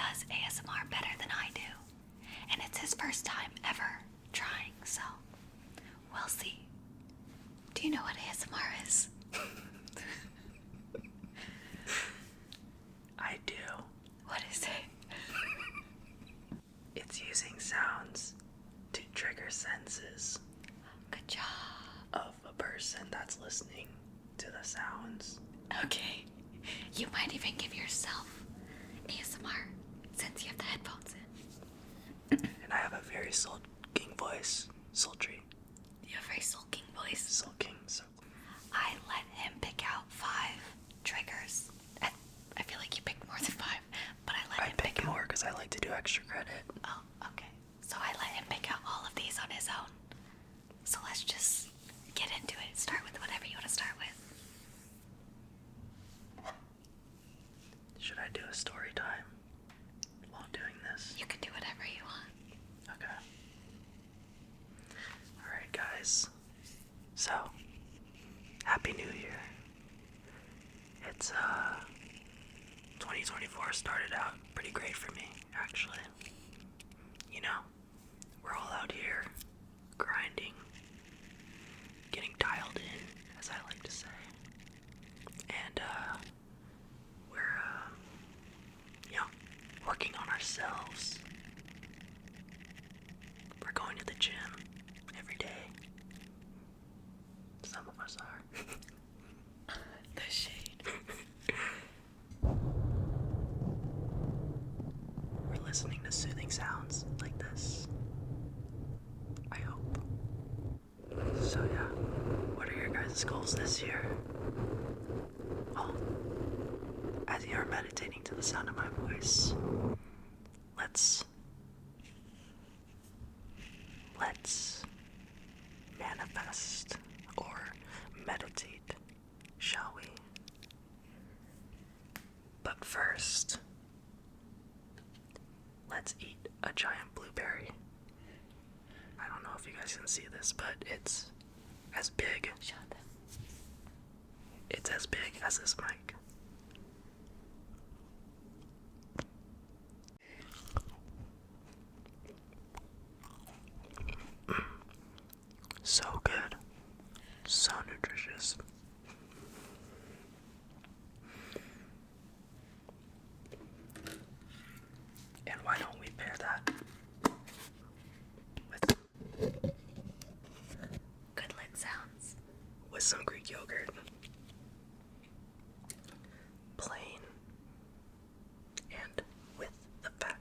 does ASMR better than I do. And it's his first time ever trying, so we'll see. Do you know what ASMR is? I do. What is it? It's using sounds to trigger senses Good job. of a person that's listening to the sounds. Okay. You might even give yourself ASMR since you have the headphones in. And I have a very sulking voice. Sultry. You have a very sulking voice. Sulking. I let him pick out 5 triggers. I feel like you picked more than 5, but I let him pick out more because I like to do extra credit. Oh, okay. So I let him pick out all of these on his own. So let's just get into it. Start with whatever you want to start with. Should I do a story time while doing this? You can do whatever you want. Okay. Alright, guys. So, Happy New Year. It's, 2024 started out pretty great for me, actually. You know, we're all out here grinding, getting dialed in, as I like to say. And, we're, working on ourselves. We're going to the gym every day. Some of us are. The shade. We're listening to soothing sounds like this. I hope. So yeah, what are your guys' goals this year? Well, as you are meditating to the sound of my voice, let's manifest or meditate, shall we? But first, let's eat a giant blueberry. I don't know if you guys can see this, but it's as big. Show them. It's as big as this mic. So good. So nutritious. And why don't we pair that with Good lid sounds. some Greek yogurt? Plain. And with the fat,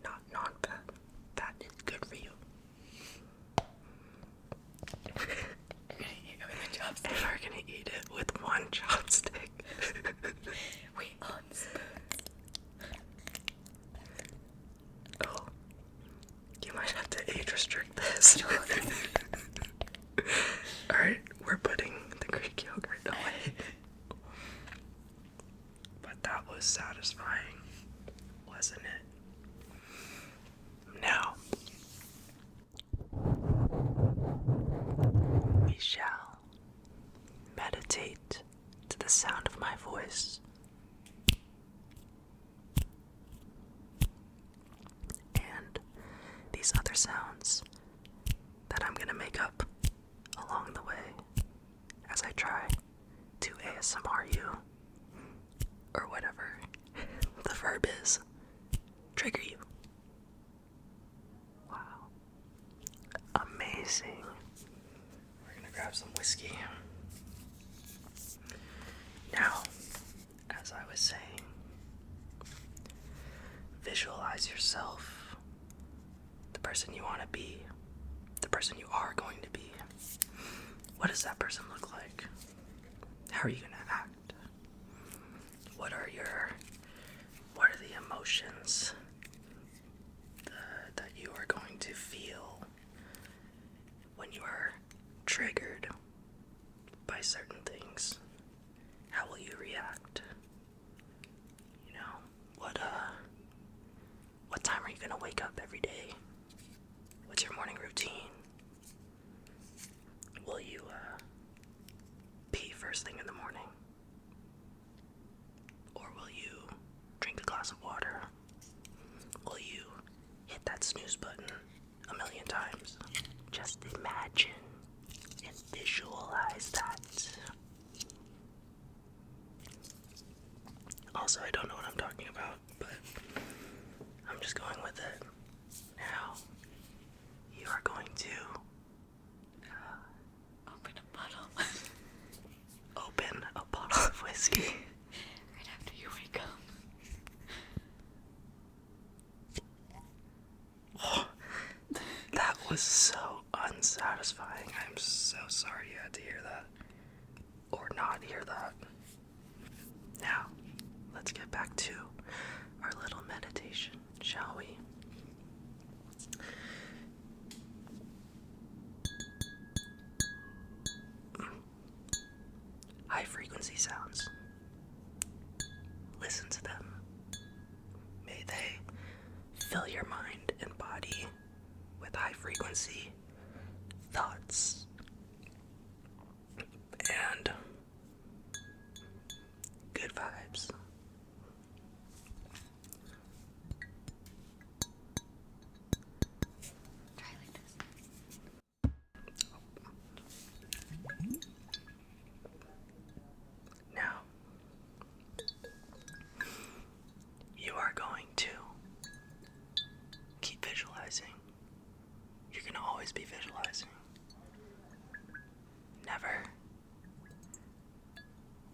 not non-fat. Fat is good for you. And we're gonna eat it with one chopstick. We own spoons. Oh, you might have to age restrict this. Alright, we're putting the Greek yogurt away. But that was satisfying, wasn't it? Now, we shall meditate to the sound of my voice. And these other sounds that I'm gonna make up along the way as I try to ASMR you, or whatever the verb is, trigger you. Wow. Amazing. We're gonna grab some whiskey. Now, as I was saying, visualize yourself, the person you want to be, the person you are going to be. What does that person look like? How are you going to act? What are the emotions that you are going to feel when you are triggered by certain things? How will you react? You know, what time are you gonna wake up every day? What's your morning routine? Will you pee first thing in the morning? Or will you drink a glass of water? to Open a bottle. open a bottle of whiskey. Right after you wake up. Oh, that was so unsatisfying. I'm so sorry you had to hear that. Or not hear that. Now, let's get back to our little meditation, shall we? High frequency sounds. Listen to them. May they fill your mind and body with high frequency thoughts and good vibes. Try like this. Now, you are going to keep visualizing. You're going to always be visualizing. Never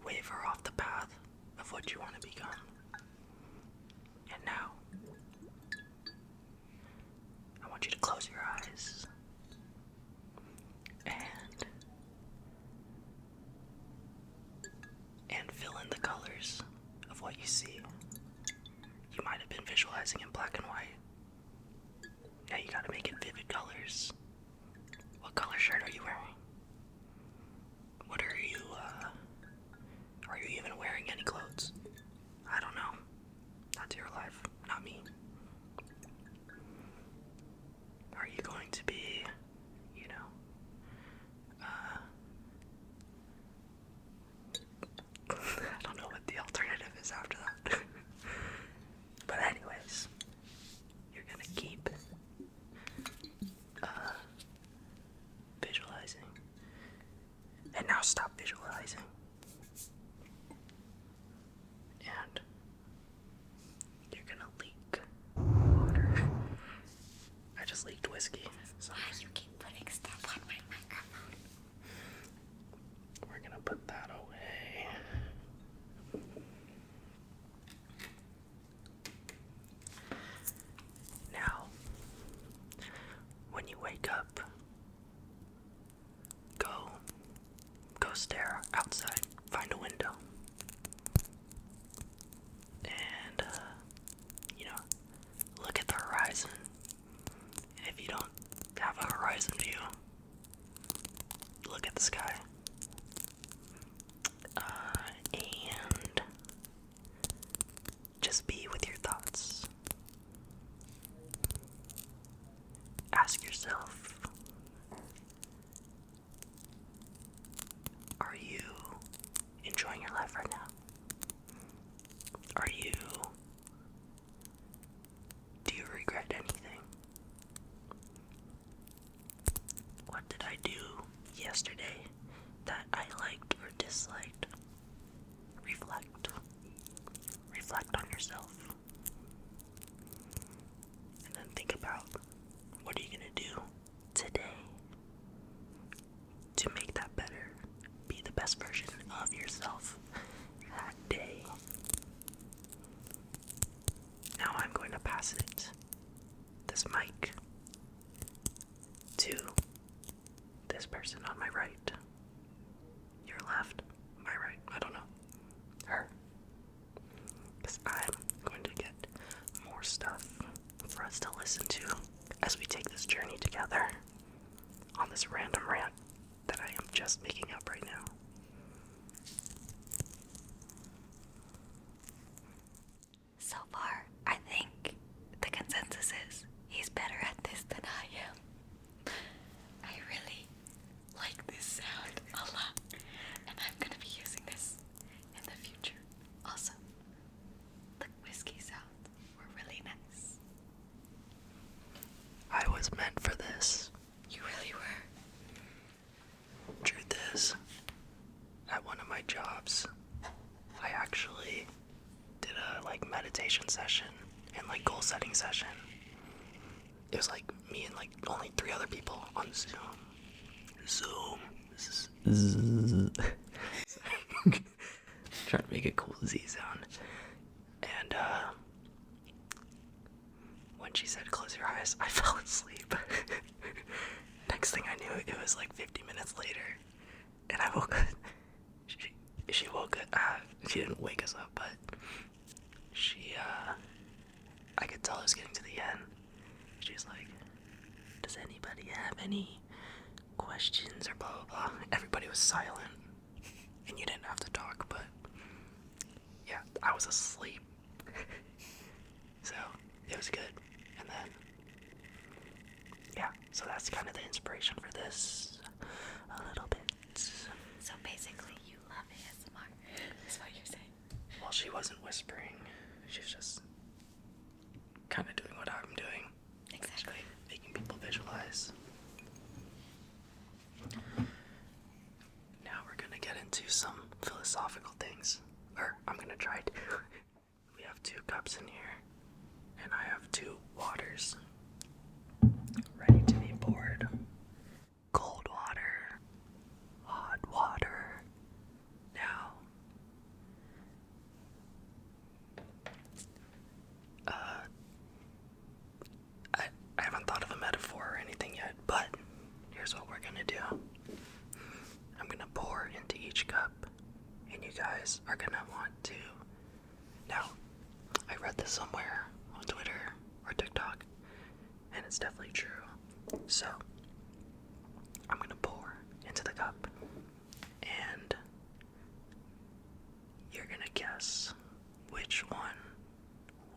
waver off the path of what you want to become. And now, I want you to close your eyes and fill in the colors of what you see. You might have been visualizing in black and white. Now you gotta make it vivid colors. What color shirt are you wearing? What are you even wearing any clothes? I don't know. That's your life, not me. Are you going to be, I don't know what the alternative is after that. But anyways, you're gonna keep visualizing. And now stop visualizing. And you're gonna leak water. I just leaked whiskey. So Why you keep putting stuff on my microphone? we're gonna put that away. Now, when you wake up, go stare outside, find a window, and, look at the horizon. And if you don't have a horizon view, look at the sky. And just be with your thoughts. Ask yourself, are you enjoying your life right now? Do you regret anything? What did I do yesterday that I liked or disliked? Reflect. Reflect on yourself. And then think about, what are you going to do today to make that better? Be the best version of yourself that day. Now I'm going to pass this mic to this person on my right. Your left, my right, I don't know. Her. Because I'm going to get more stuff for us to listen to as we take this journey together on this random rant that I am just making up right now. So far, I think the consensus is he's better at this than I am. I really like this sound a lot, and I'm gonna be using this in the future. Also, the whiskey sounds were really nice. I was meant for this. You really were. Truth is, at one of my jobs, I actually did a meditation session and goal setting session. it was like me and like only 3 other people on Zoom. Trying to make a cool Z sound. And when she said close your eyes, I fell asleep. Next thing I knew, it was like 50 minutes later, and I woke up. She woke up. She didn't wake us up, but I could tell it was getting to the end. She's like, does anybody have any questions or blah blah blah? Everybody was silent, and you didn't have to talk, but yeah, I was asleep. So it was good. And then yeah, so that's kind of the inspiration for this a little bit. So basically you love ASMR, is what you're saying. Well, she wasn't whispering. She's just kind of doing what I'm doing. Exactly. Making people visualize. Now we're gonna get into some philosophical things. Or I'm gonna try to. We have 2 cups in here. And I have 2 waters ready to be poured. Cold water. Hot water. Now, I haven't thought of a metaphor or anything yet, but here's what we're gonna do. I'm gonna pour into each cup, and you guys are gonna want to. Now, I read this somewhere on Twitter or TikTok, and it's definitely true. So, I'm gonna pour into the cup, and you're gonna guess which one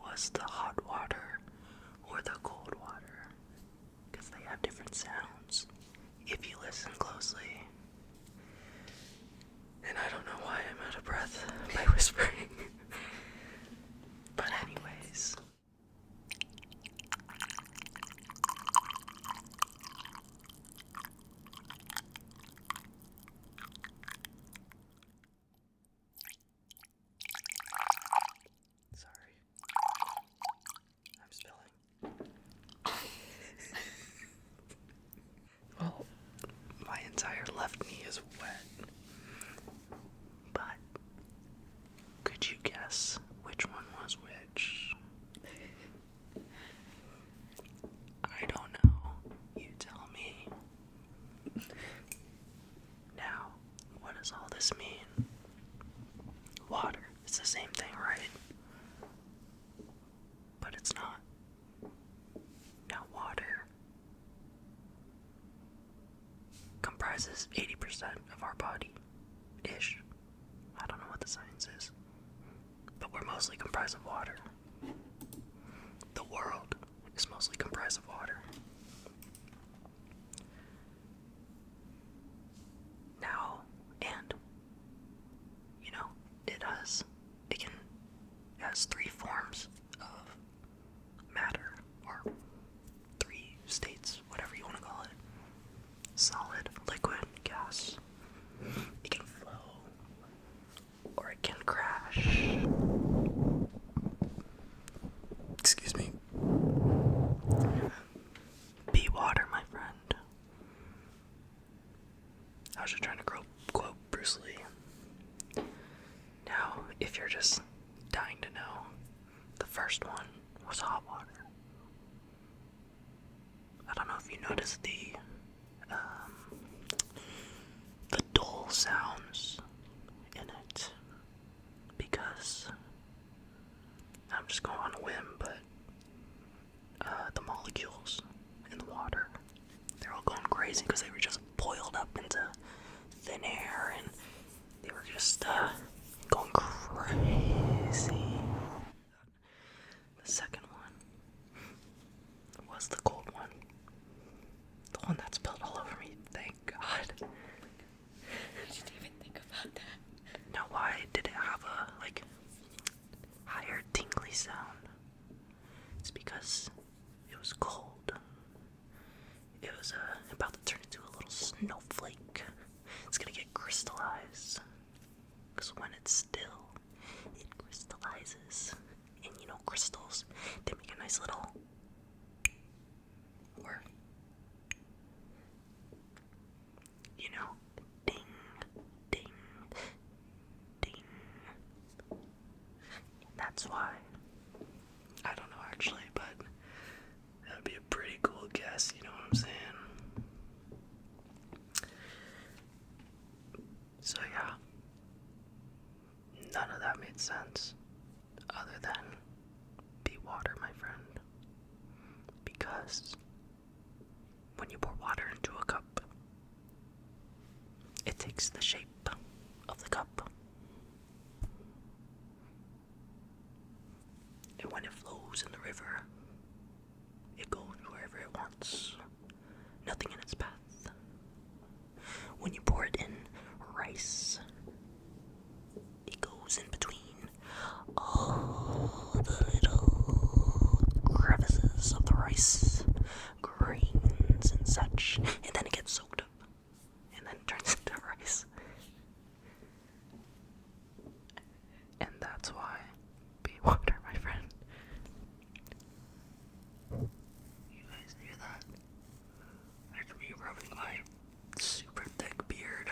was the hot water or the cold water, because they have different sounds if you listen closely. And I don't know why I'm out of breath by whispering. But anyways. Sorry. I'm spilling. Well, my entire left knee is wet. But could you guess which one was which? I don't know. You tell me. Now, what does all this mean? Water. It's the same thing, right? But it's not. Now, water comprises 80% of our body. Ish. I don't know what the science is. But we're mostly comprised of water. The world is mostly comprised of water. Now, and, you know, it has 3 forms of matter, or 3 states, whatever you want to call it. Solid, liquid, gas. It can flow, or it can crash. Excuse me. Be water, my friend. I was just trying to quote Bruce Lee. Now, if you're just dying to know, the first one was hot water. I don't know if you noticed the dull sounds in it, because I'm just going on a whim, but the molecules in the water, they're all going crazy because they were just boiled up into thin air, and they were just going crazy. The second one was the cold one. The one that spilled all over me, thank God. I didn't even think about that. Now, why did it have a, higher tingly sound? It's because it was cold. It was about to turn into a little snowflake. It's gonna get crystallized. Because when it's still, it crystallizes. And you know, crystals, they make a nice little because when you pour water into a cup, it takes the shape of the cup. And when it flows in the river, it goes wherever it wants, nothing in its path. When you pour it in rice, it goes in between all the little crevices of the rice, grains and such, and then it gets soaked up, and then it turns into rice. And that's why be water, my friend. You guys hear that? That's me rubbing my super thick beard.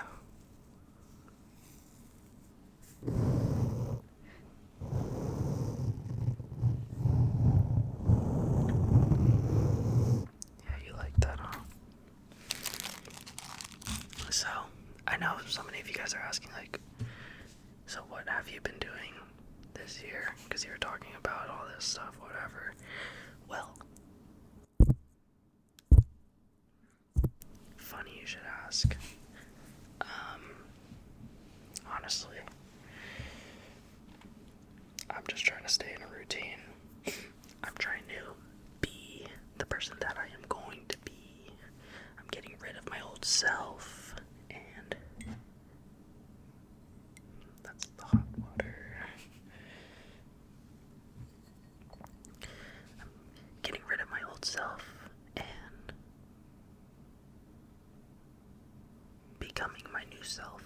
Yeah, you like that, huh? So, I know so many of you guys are asking, like, so what have you been doing this year? Because you were talking about all this stuff, whatever. Well, funny you should ask. Honestly, I'm just trying to stay in a routine. I'm trying to be the person that I am going to be. I'm getting rid of my old self, and that's the hot water. I'm getting rid of my old self and becoming my new self.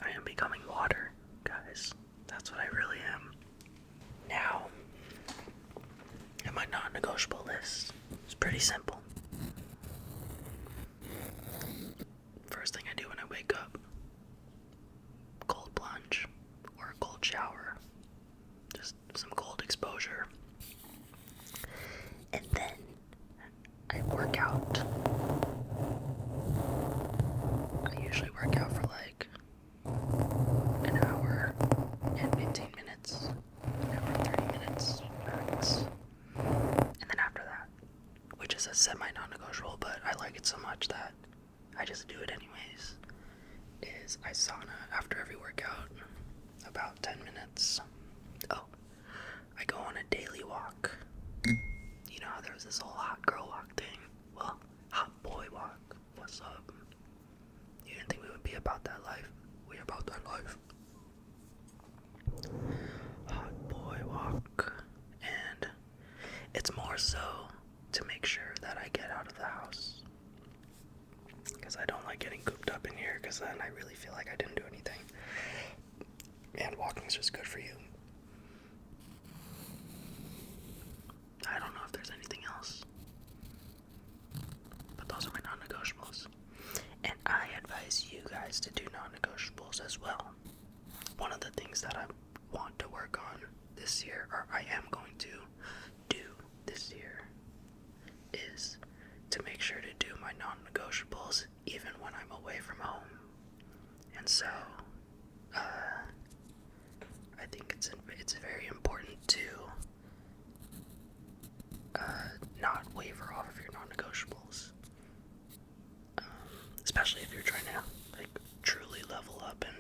I am becoming water, guys. That's what I really am. Now, in my non-negotiable list, it's pretty simple. First thing I do when I wake up, cold plunge or a cold shower. Just some cold exposure. And then I work out. I usually work out for like an hour and 15 minutes, an hour and 30 minutes max. And then after that, which is a semi-non-negotiable, but I like it so much that I just do it anyways, is I sauna after every workout, about 10 minutes. Oh, I go on a daily walk. You know how there was this whole hot girl walk thing? Well, hot boy walk. What's up? You didn't think we would be about that life? We about that life. Hot boy walk. And it's more so to make sure that I get out of the house. Because I don't like getting cooped up in here, because then I really feel like I didn't do anything. And walking's just good for you. I don't know if there's anything else, but those are my non-negotiables. And I advise you guys to do non-negotiables as well. One of the things that I want to work on this year, or I am going to do this year, is to make sure to do my non-negotiables even when I'm away from home. And so, I think it's very important to not waver off of your non-negotiables, especially if you're trying to like truly level up and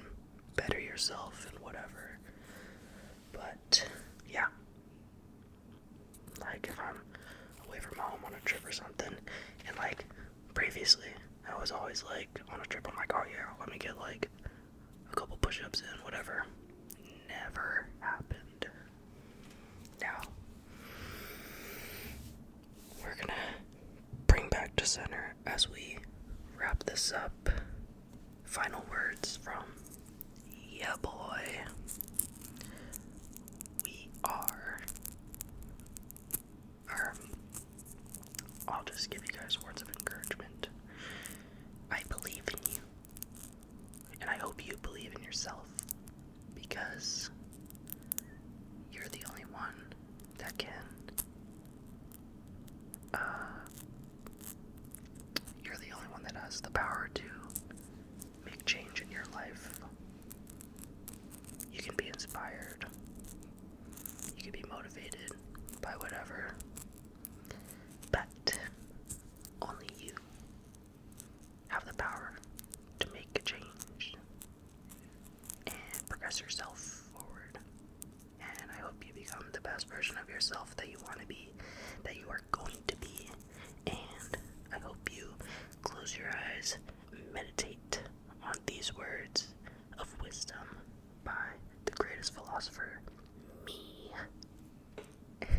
better yourself and whatever. But yeah, like if I'm away from home on a trip or something, and like previously I was always like on a trip, I'm like, oh yeah, let me get like a couple push-ups in, whatever. Never happened. Now we're gonna bring back to center as we wrap this up. Final words from ya boy. We are, I'll just give you guys words of encouragement. I believe in you, and I hope you believe in yourself, because you're the only one that can has the power to make change in your life. You can be inspired. You can be motivated by whatever. But only you have the power to make a change and progress yourself forward. And I hope you become the best version of yourself that you want to be, that you are going to be. And I hope you close your eyes, meditate on these words of wisdom by the greatest philosopher, me, and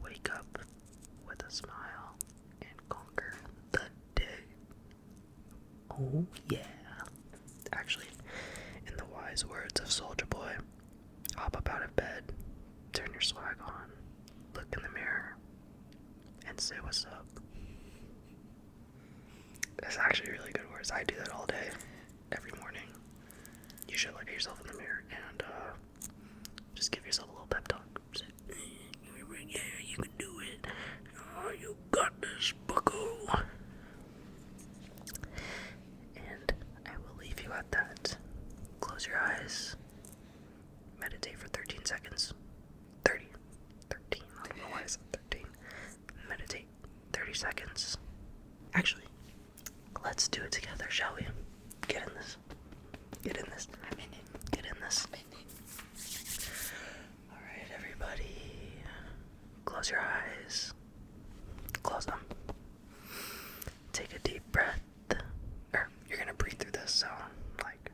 wake up with a smile and conquer the day. Oh yeah. Actually, in the wise words of Soulja Boy, hop up out of bed, turn your swag on, look in the mirror, and say what's up. That's actually really good words. I do that all day, every morning. You should look at yourself in the mirror and just give yourself a little pep talk. Say, yeah, you can do it. Oh, you got this, bucko. And I will leave you at that. Close your eyes. Meditate for 13 seconds. 13. I don't know why I said 13. Meditate 30 seconds. Actually, let's do it together, shall we? Get in this. Get in this. I'm in it. Get in this. I'm in it. Alright, everybody. Close your eyes. Close them. Take a deep breath. Or, you're gonna breathe through this, so, like,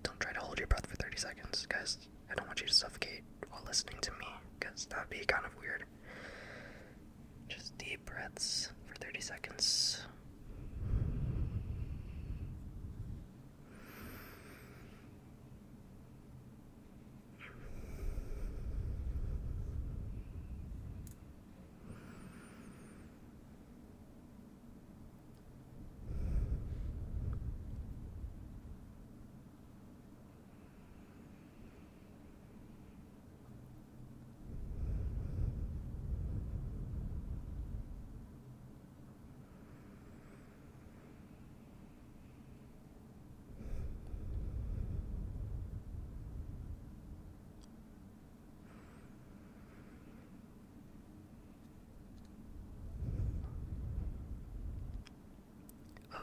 don't try to hold your breath for 30 seconds, guys. I don't want you to suffocate while listening to me, because that would be kind of weird. Just deep breaths for 30 seconds.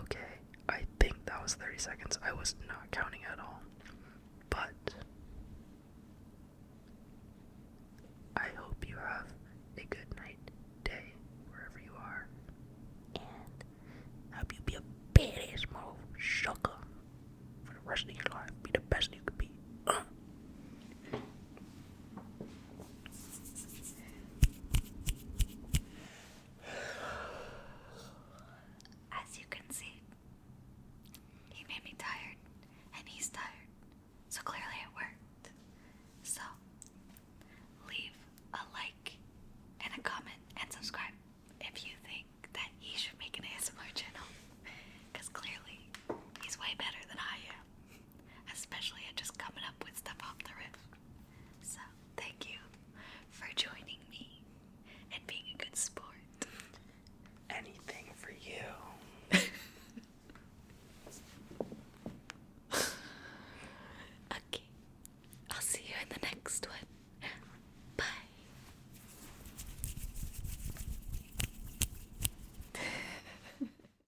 Okay, I think that was 30 seconds. I was not counting at all.